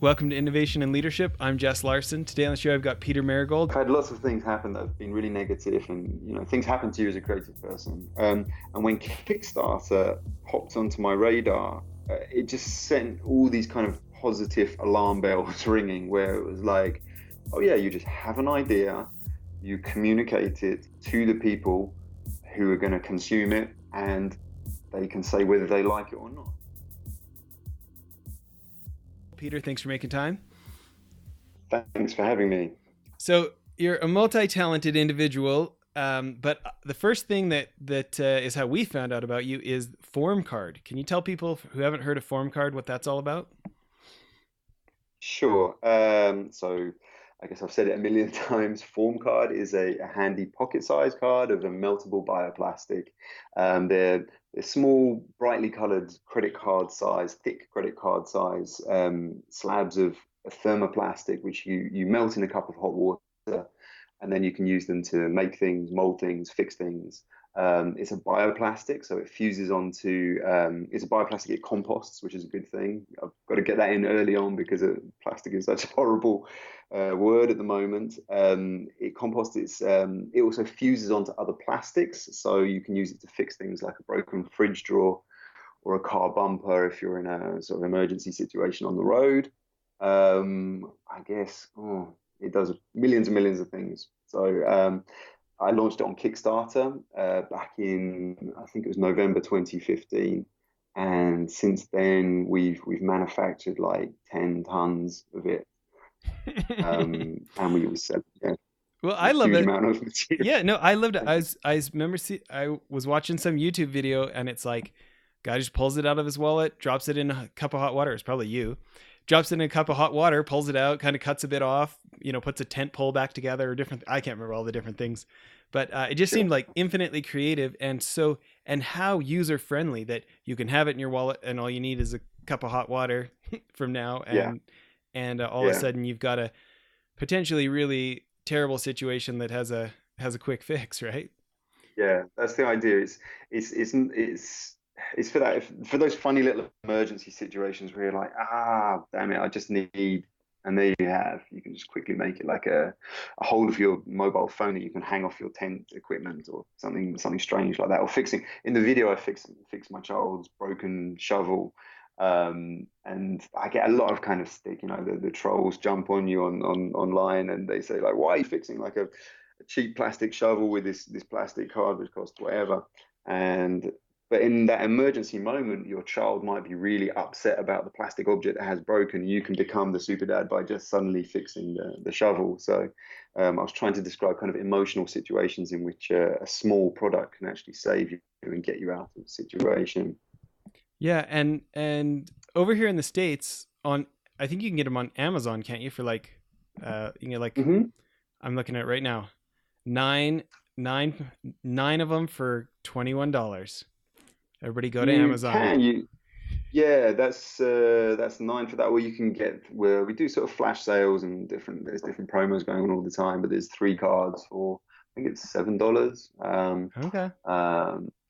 Welcome to Innovation and Leadership. I'm Jess Larson. Today on the show, I've got Peter Marigold. I've had lots of things happen that have been really negative, and things happen to you as a creative person. And when Kickstarter popped onto my radar, it just sent all these kind of positive alarm bells ringing, where it was like, oh yeah, you just have an idea, you communicate it to the people who are going to consume it, and they can say whether they like it or not. Peter, thanks for making time. Thanks for having me. So you're a multi-talented individual, but the first thing that is how we found out about you is FORMcard. Can you tell people who haven't heard of FORMcard what that's all about? Sure. So I guess I've said it a million times. FORMcard is a handy pocket-sized card of a meltable bioplastic. They're small, brightly colored credit card size, thick credit card size slabs of thermoplastic, which you melt in a cup of hot water, and then you can use them to make things, mold things, fix things. It's a bioplastic, so it fuses onto, it's a bioplastic, it composts, which is a good thing. I've got to get that in early on because plastic is such a horrible word at the moment. It composts, it also fuses onto other plastics, so you can use it to fix things like a broken fridge drawer or a car bumper if you're in a sort of emergency situation on the road. I guess, it does millions and millions of things. So I launched it on Kickstarter back in, I think it was November 2015. And since then, we've manufactured like 10 tons of it. And we was selling well, I love it. Amount of material. Yeah, no, I loved it. I remember I was watching some YouTube video, and it's like, guy just pulls it out of his wallet, drops it in a cup of hot water. It's probably you. Drops it in a cup of hot water, pulls it out, kind of cuts a bit off, puts a tent pole back together, or different. I can't remember all the different things, but it just seemed like infinitely creative, and how user friendly that you can have it in your wallet, and all you need is a cup of hot water from now, and all of a sudden you've got a potentially really terrible situation that has a quick fix, right? Yeah, that's the idea. It's for those funny little emergency situations where you're like, damn it, I just need, and there you have. You can just quickly make it like a hold of your mobile phone that you can hang off your tent equipment or something strange like that. Or fixing, in the video, I fixed my child's broken shovel, and I get a lot of kind of stick. The trolls jump on you online, and they say like, why are you fixing like a cheap plastic shovel with this plastic card which costs whatever? But in that emergency moment, your child might be really upset about the plastic object that has broken. You can become the super dad by just suddenly fixing the shovel. So I was trying to describe kind of emotional situations in which a small product can actually save you and get you out of the situation. Yeah, and over here in the States, I think you can get them on Amazon, can't you? For like, you can get like, I'm looking at it right now, nine of them for $21. Everybody go to Amazon. That's 9 for that. Or you can get, where we do sort of flash sales and there's different promos going on all the time, but there's 3 cards for, I think it's $7. Okay.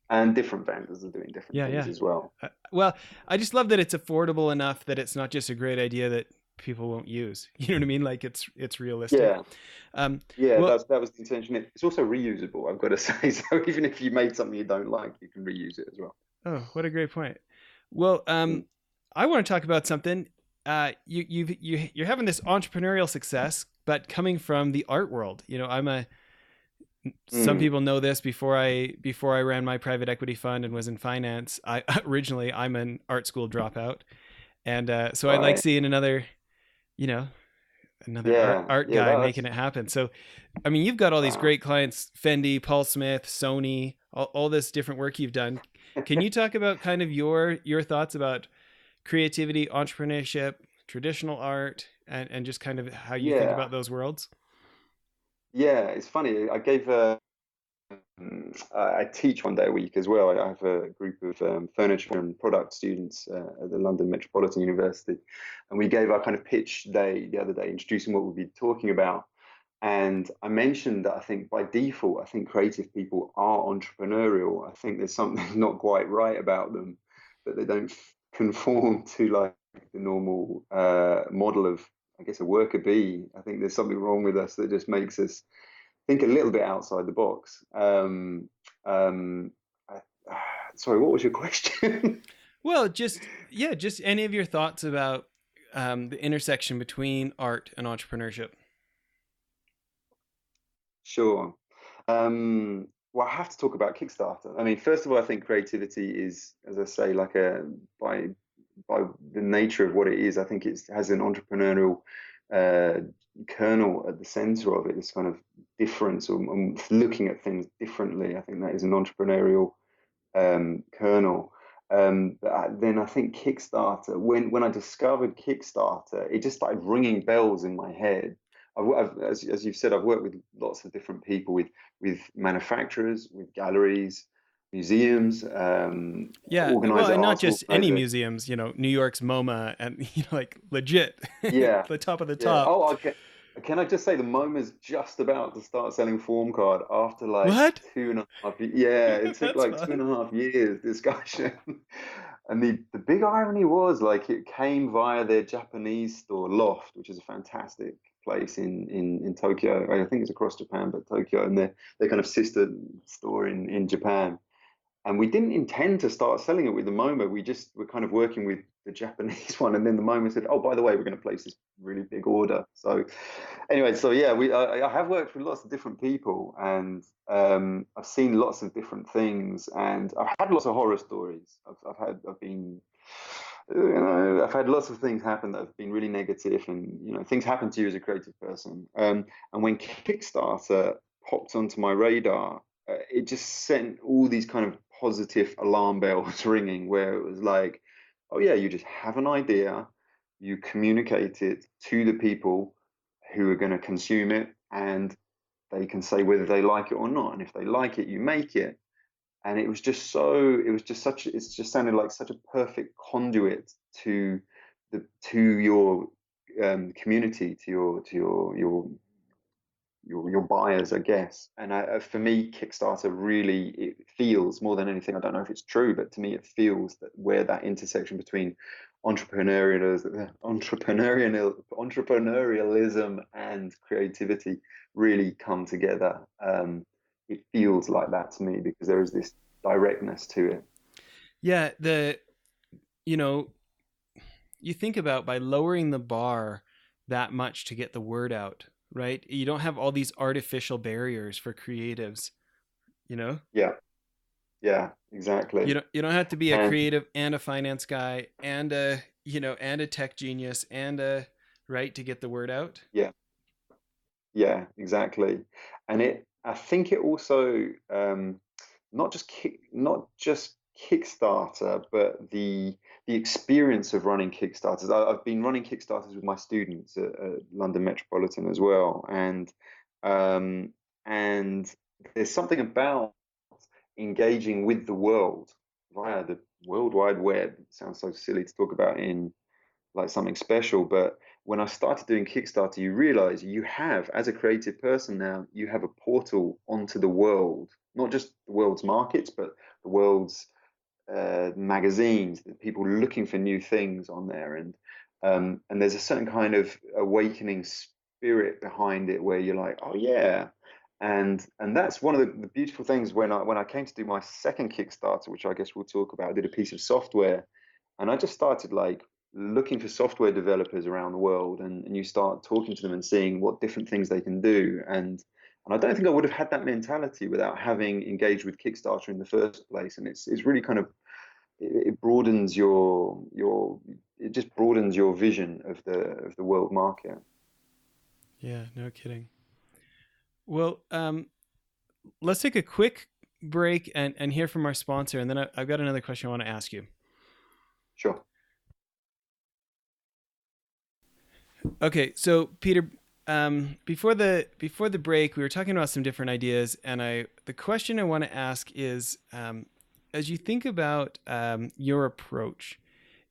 And different vendors are doing different things as well. Well, I just love that it's affordable enough that it's not just a great idea that people won't use. You know what I mean? Like it's realistic. Yeah. That was the intention. It's also reusable, I've got to say. So even if you made something you don't like, you can reuse it as well. Oh, what a great point. Well, I want to talk about something. You're having this entrepreneurial success, but coming from the art world. Some people know this. Before I ran my private equity fund and was in finance, I'm an art school dropout, and so I like seeing another art guy making it happen. So, I mean, you've got all these great clients: Fendi, Paul Smith, Sony, all this different work you've done. Can you talk about kind of your thoughts about creativity, entrepreneurship, traditional art, and just kind of how you think about those worlds? Yeah, it's funny. I teach one day a week as well. I have a group of furniture and product students at the London Metropolitan University, and we gave our kind of pitch day the other day, introducing what we'll be talking about. And I mentioned that I think by default, I think creative people are entrepreneurial. I think there's something not quite right about them, that they don't conform to like the normal model of, I guess, a worker bee. I think there's something wrong with us that just makes us think a little bit outside the box. I, sorry, what was your question? Well, just any of your thoughts about the intersection between art and entrepreneurship. Sure. Well, I have to talk about Kickstarter. I mean, first of all, I think creativity is, as I say, like by the nature of what it is, I think it has an entrepreneurial uh, kernel at the center of it. This kind of difference, or looking at things differently. I think that is an entrepreneurial kernel. Then I think Kickstarter, when I discovered Kickstarter, it just started ringing bells in my head. As you've said, I've worked with lots of different people, with manufacturers, with galleries, museums, Yeah, well, and not just any museums. New York's MoMA, and like legit, yeah, the top of the yeah. top. Oh, okay. Can I just say the MoMA's just about to start selling FORMcard after like What? 2.5 years. Yeah, it took That's like fun. 2.5 years discussion. And the big irony was like it came via their Japanese store, Loft, which is a fantastic place in Tokyo. I think it's across Japan, but Tokyo, and their kind of sister store in Japan. And we didn't intend to start selling it with the MoMA. We just were kind of working with the Japanese one, and then the MoMA said, "Oh, by the way, we're going to place this really big order." So, anyway, so yeah, I have worked with lots of different people, and I've seen lots of different things, and I've had lots of horror stories. I've had lots of things happen that have been really negative, and things happen to you as a creative person. And when Kickstarter popped onto my radar, it just sent all these kind of positive alarm bells ringing, where it was like, oh yeah, you just have an idea, you communicate it to the people who are going to consume it, and they can say whether they like it or not. And if they like it, you make it. And it was just sounded like such a perfect conduit to your community, to your buyers, I guess. And for me, Kickstarter really, it feels more than anything. I don't know if it's true, but to me, it feels that where that intersection between entrepreneurialism and creativity really come together. It feels like that to me because there is this directness to it. Yeah, you think about by lowering the bar that much to get the word out, right? You don't have all these artificial barriers for creatives, Yeah, yeah, exactly. You don't have to be a And creative and a finance guy and a tech genius and right to get the word out. yeah, yeah, exactly. And I think it also not just Kickstarter, but the experience of running Kickstarters. I've been running Kickstarters with my students at London Metropolitan as well, and there's something about engaging with the world via the World Wide Web. It sounds so silly to talk about in like something special, but when I started doing Kickstarter, you realize you have, as a creative person now, you have a portal onto the world, not just the world's markets, but the world's magazines, the people looking for new things on there, and there's a certain kind of awakening spirit behind it where you're like, oh yeah, and that's one of the beautiful things when I came to do my second Kickstarter, which I guess we'll talk about. I did a piece of software, and I just started like looking for software developers around the world, and you start talking to them and seeing what different things they can do, and I don't think I would have had that mentality without having engaged with Kickstarter in the first place. And it's really kind of it broadens it just broadens your vision of the world market. Yeah, no kidding. Well, let's take a quick break and hear from our sponsor, and then I've got another question I want to ask you. Sure. Okay, so Peter, before the break, we were talking about some different ideas, and the question I want to ask is, as you think about your approach,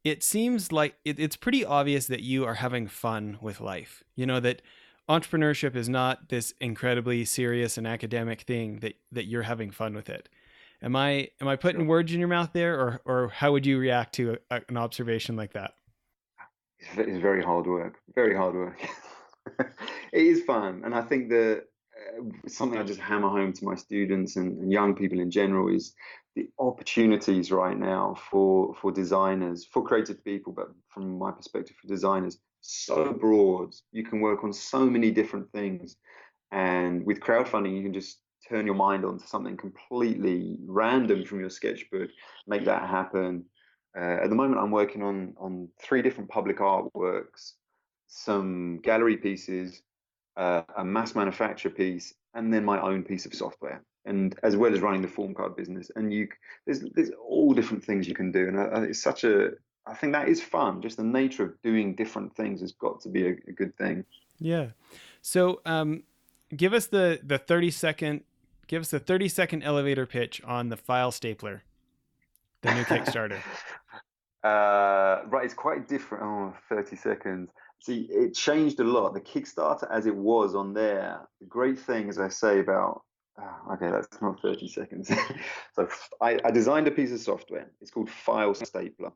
it seems like it's pretty obvious that you are having fun with life. That entrepreneurship is not this incredibly serious and academic thing, that you're having fun with it. Am I putting words in your mouth there, or how would you react to an observation like that? It's very hard work, very hard work. It is fun, and I think that something I just hammer home to my students and young people in general is the opportunities right now for designers, for creative people, but from my perspective, for designers, so broad. You can work on so many different things, and with crowdfunding, you can just turn your mind onto something completely random from your sketchbook, make that happen. At the moment, I'm working on three different public artworks, some gallery pieces, a mass manufacture piece, and then my own piece of software, and as well as running the FORMcard business. And there's all different things you can do, and it's such a I think that is fun. Just the nature of doing different things has got to be a good thing. Yeah. So give us the 30-second elevator pitch on the file stapler, the new Kickstarter. Right, it's quite different. Oh, 30 seconds. See, it changed a lot. The Kickstarter as it was on there, the great thing, as I say, about, okay, that's not 30 seconds. So I designed a piece of software. It's called File Stapler.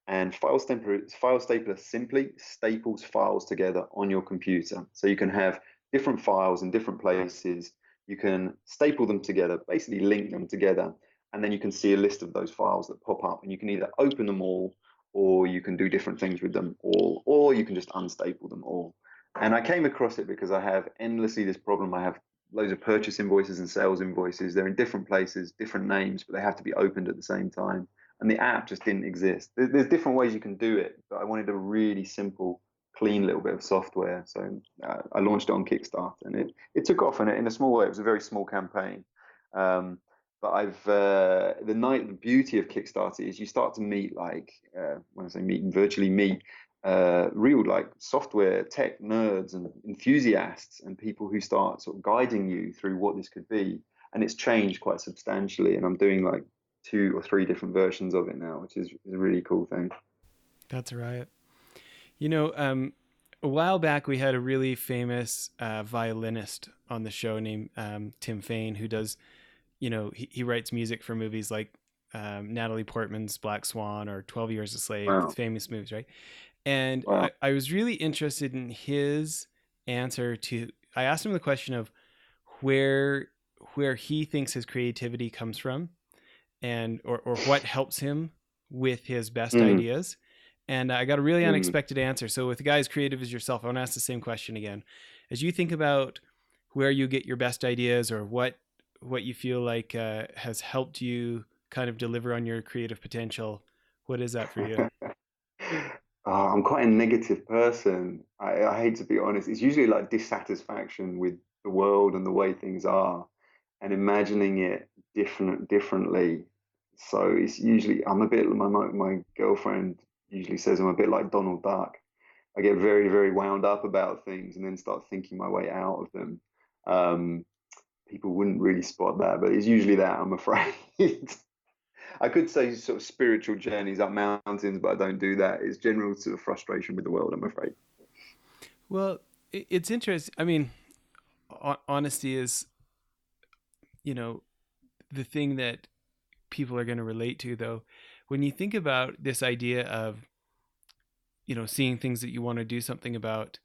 And File Stapler simply staples files together on your computer. So you can have different files in different places. You can staple them together, basically link them together, and then you can see a list of those files that pop up, and you can either open them all, or you can do different things with them all, or you can just unstaple them all. And I came across it because I have endlessly this problem. I have loads of purchase invoices and sales invoices. They're in different places, different names, but they have to be opened at the same time. And the app just didn't exist. There's different ways you can do it, but I wanted a really simple, clean little bit of software. So I launched it on Kickstarter, and it took off in a small way. It was a very small campaign. But the beauty of Kickstarter is you start to meet, like, when I say meet, and virtually meet real, like, software tech nerds and enthusiasts and people who start sort of guiding you through what this could be. And it's changed quite substantially. And I'm doing like 2 or 3 different versions of it now, which is a really cool thing. That's right. You know, a while back we had a really famous violinist on the show named Tim Fain, who does, you know, he writes music for movies like Natalie Portman's Black Swan or 12 Years a Slave, Wow. famous movies, right? And Wow. I was really interested in his answer to, I asked him the question of where he thinks his creativity comes from, and or what helps him with his best ideas. And I got a really unexpected answer. So with a guy as creative as yourself, I want to ask the same question again. As you think about where you get your best ideas, or what you feel like has helped you kind of deliver on your creative potential, what is that for you? I'm quite a negative person. I hate to be honest. It's usually like dissatisfaction with the world and the way things are, and imagining it differently. So it's usually I'm a bit. My girlfriend usually says I'm a bit like Donald Duck. I get very, very wound up about things and then start thinking my way out of them. Um, People wouldn't really spot that, but it's usually that, I'm afraid. I could say sort of spiritual journeys up mountains, but I don't do that. It's general sort of frustration with the world, I'm afraid. Well, it's interesting. I mean, honesty is, you know, the thing that people are going to relate to, though. When you think about this idea of, you know, seeing things that you want to do something about,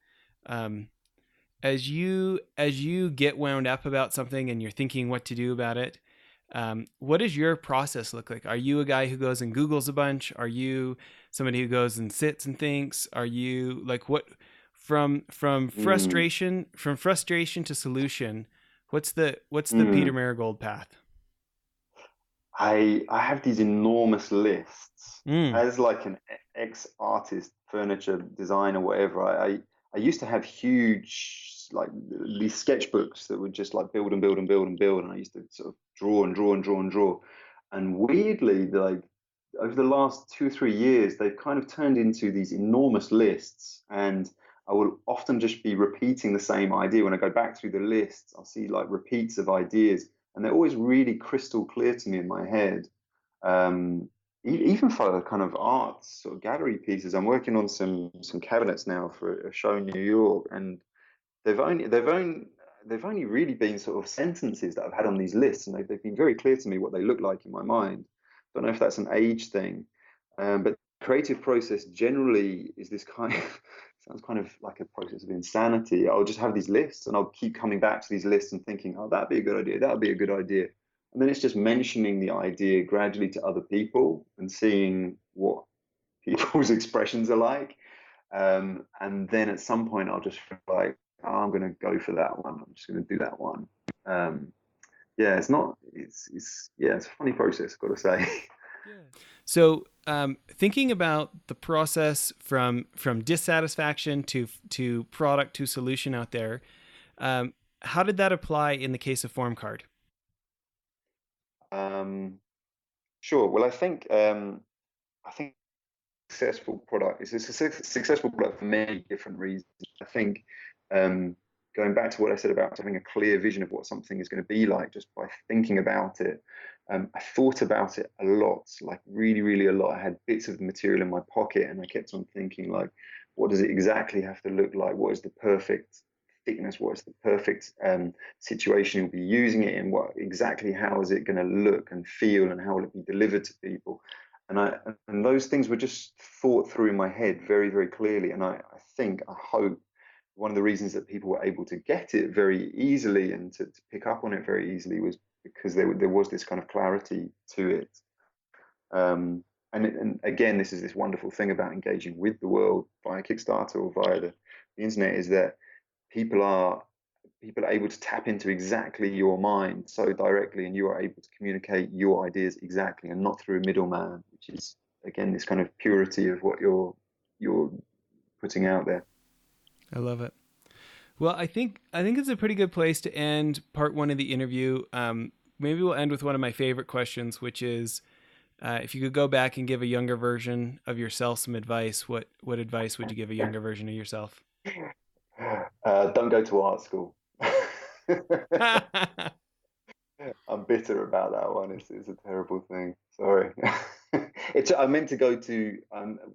as you get wound up about something and you're thinking what to do about it, what does your process look like? Are you a guy who goes and Googles a bunch? Are you somebody who goes and sits and thinks? Are you like, what, from frustration to solution? What's the Peter Marigold path? I have these enormous lists. Mm. As like an ex-artist, furniture designer, whatever. I used to have huge, like, these sketchbooks that would just like build and build and build and build, and I used to sort of draw and draw and draw and draw. And weirdly, like, over the last 2 or 3 years, they've kind of turned into these enormous lists, and I will often just be repeating the same idea. When I go back through the lists, I'll see like repeats of ideas, and they're always really crystal clear to me in my head. Um, Even for kind of art sort of gallery pieces, I'm working on some cabinets now for a show in New York, and they've only really been sort of sentences that I've had on these lists, and they've been very clear to me what they look like in my mind. Don't know if that's an age thing, but creative process generally is this kind of sounds kind of like a process of insanity. I'll just have these lists and I'll keep coming back to these lists and thinking, oh, that'd be a good idea. That'd be a good idea. And then it's just mentioning the idea gradually to other people and seeing what people's expressions are like. And then at some point I'll just feel like, oh, I'm going to go for that one. I'm just going to do that one. Yeah, it's a funny process, I've got to say. Yeah. So thinking about the process from dissatisfaction to product to solution out there, how did that apply in the case of FORMcard? Sure. Well, I think successful product is a successful product for many different reasons. I think going back to what I said about having a clear vision of what something is going to be like just by thinking about it. I thought about it a lot, like really, really a lot. I had bits of the material in my pocket and I kept on thinking, like, what does it exactly have to look like? What is the perfect thickness? What is the perfect situation you'll be using it in? How is it going to look and feel, and how will it be delivered to people? And those things were just thought through in my head very, very clearly. And I hope one of the reasons that people were able to get it very easily and to pick up on it very easily was because there was this kind of clarity to it. And again, this is this wonderful thing about engaging with the world via Kickstarter or via the internet, is that people are able to tap into exactly your mind so directly, and you are able to communicate your ideas exactly and not through a middleman, which is again this kind of purity of what you're putting out there. I love it. Well, I think it's a pretty good place to end part one of the interview. Maybe we'll end with one of my favorite questions, which is, if you could go back and give a younger version of yourself some advice, what advice would you give a younger version of yourself? Don't go to art school. I'm bitter about that one. It's a terrible thing. Sorry. I meant to go to,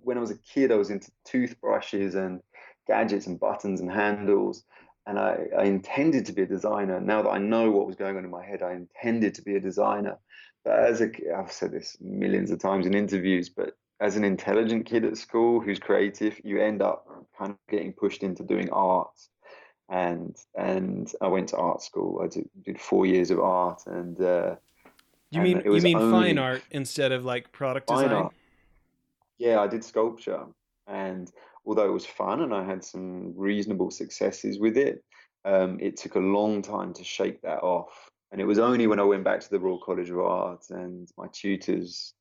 when I was a kid, I was into toothbrushes and gadgets and buttons and handles. And I intended to be a designer. Now that I know what was going on in my head, I intended to be a designer. But I've said this millions of times in interviews, but as an intelligent kid at school who's creative, you end up kind of getting pushed into doing art. And I went to art school. I did 4 years of art, and you mean fine art instead of like product design? Art. Yeah, I did sculpture, and although it was fun and I had some reasonable successes with it, it took a long time to shake that off. And it was only when I went back to the Royal College of Art and my tutors,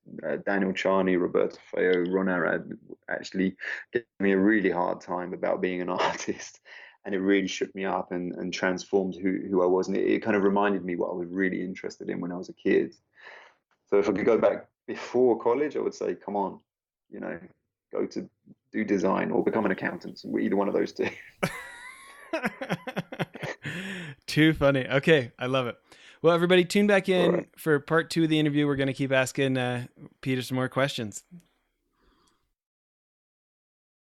Daniel Charney, Roberto Feo, Ron Arad, actually gave me a really hard time about being an artist. And it really shook me up and transformed who I was. And it kind of reminded me what I was really interested in when I was a kid. So if I could go back before college, I would say, come on, go to do design or become an accountant. Either one of those two. Too funny. Okay, I love it. Well, everybody, tune back in for part 2 of the interview. We're going to keep asking Peter some more questions.